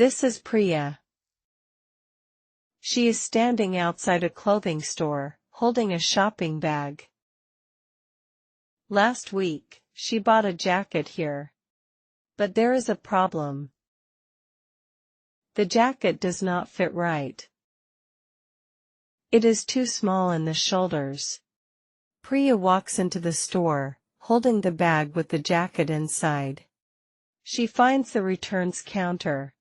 This is Priya. She is standing outside a clothing store, holding a shopping bag. Last week, she bought a jacket here. But there is a problem. The jacket does not fit right. It is too small in the shoulders. Priya walks into the store, holding the bag with the jacket inside. She finds the returns counter.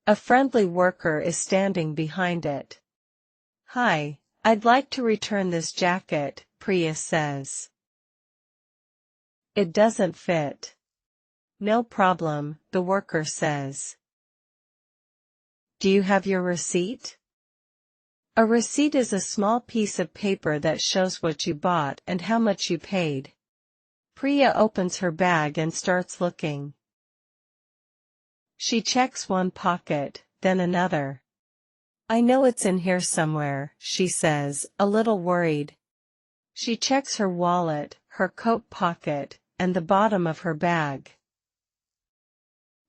A friendly worker is standing behind it. "Hi, I'd like to return this jacket," Priya says. "It doesn't fit." "No problem," the worker says. "Do you have your receipt?" A receipt is a small piece of paper that shows what you bought and how much you paid. Priya opens her bag and starts looking. She checks one pocket, then another. "I know it's in here somewhere," she says, a little worried. She checks her wallet, her coat pocket, and the bottom of her bag.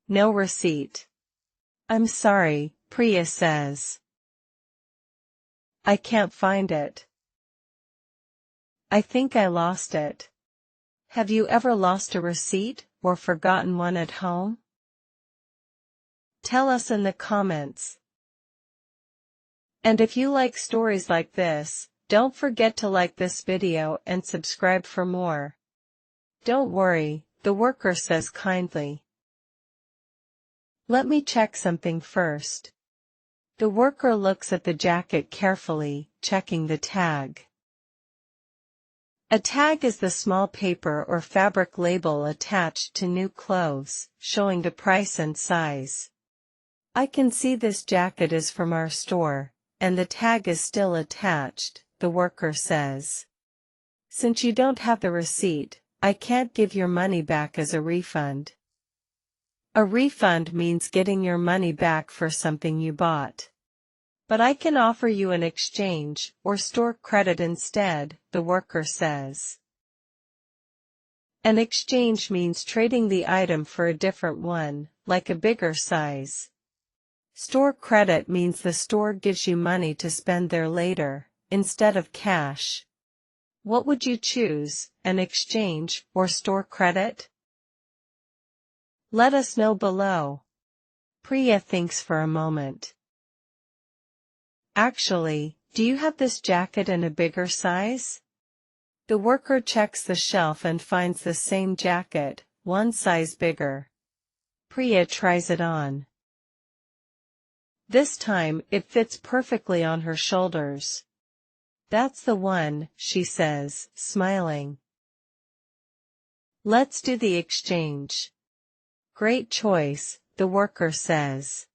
No receipt. "I'm sorry," Priya says. "I can't find it. I think I lost it." Have you ever lost a receipt, or forgotten one at home? Tell us in the comments. And if you like stories like this, don't forget to like this video and subscribe for more. "Don't worry," the worker says kindly. "Let me check something first." The worker looks at the jacket carefully, checking the tag. A tag is the small paper or fabric label attached to new clothes, showing the price and size. "I can see this jacket is from our store, and the tag is still attached," the worker says. "Since you don't have the receipt, I can't give your money back as a refund." A refund means getting your money back for something you bought. "But I can offer you an exchange, or store credit instead," the worker says. An exchange means trading the item for a different one, like a bigger size. Store credit means the store gives you money to spend there later, instead of cash. What would you choose, an exchange or store credit? Let us know below. Priya thinks for a moment. "Actually, do you have this jacket in a bigger size?" The worker checks the shelf and finds the same jacket, one size bigger. Priya tries it on. This time, it fits perfectly on her shoulders. "That's the one," she says, smiling. "Let's do the exchange." "Great choice," the worker says.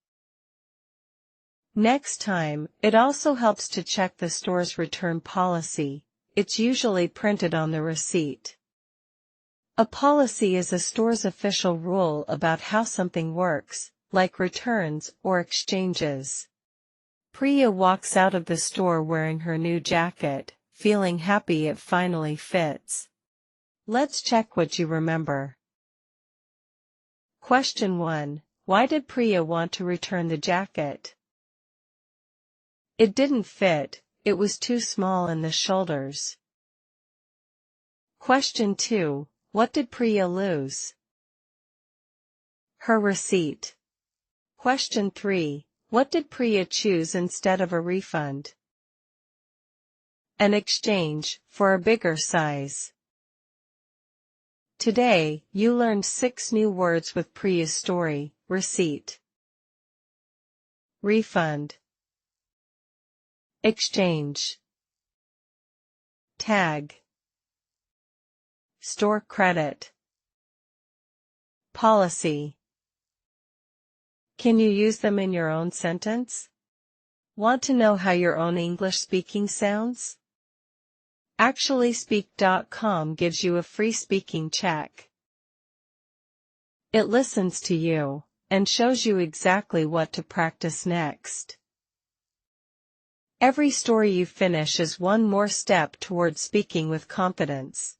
Next time, it also helps to check the store's return policy. It's usually printed on the receipt. A policy is a store's official rule about how something works, like returns or exchanges. Priya walks out of the store wearing her new jacket, feeling happy it finally fits. Let's check what you remember. Question 1. Why did Priya want to return the jacket? It didn't fit, it was too small in the shoulders. Question 2. What did Priya lose? Her receipt. Question 3. What did Priya choose instead of a refund? An exchange, for a bigger size. Today, you learned 6 new words with Priya's story: receipt, refund, exchange, tag, store credit, policy. Can you use them in your own sentence? Want to know how your own English speaking sounds? ActuallySpeak.com gives you a free speaking check. It listens to you and shows you exactly what to practice next. Every story you finish is one more step toward speaking with confidence.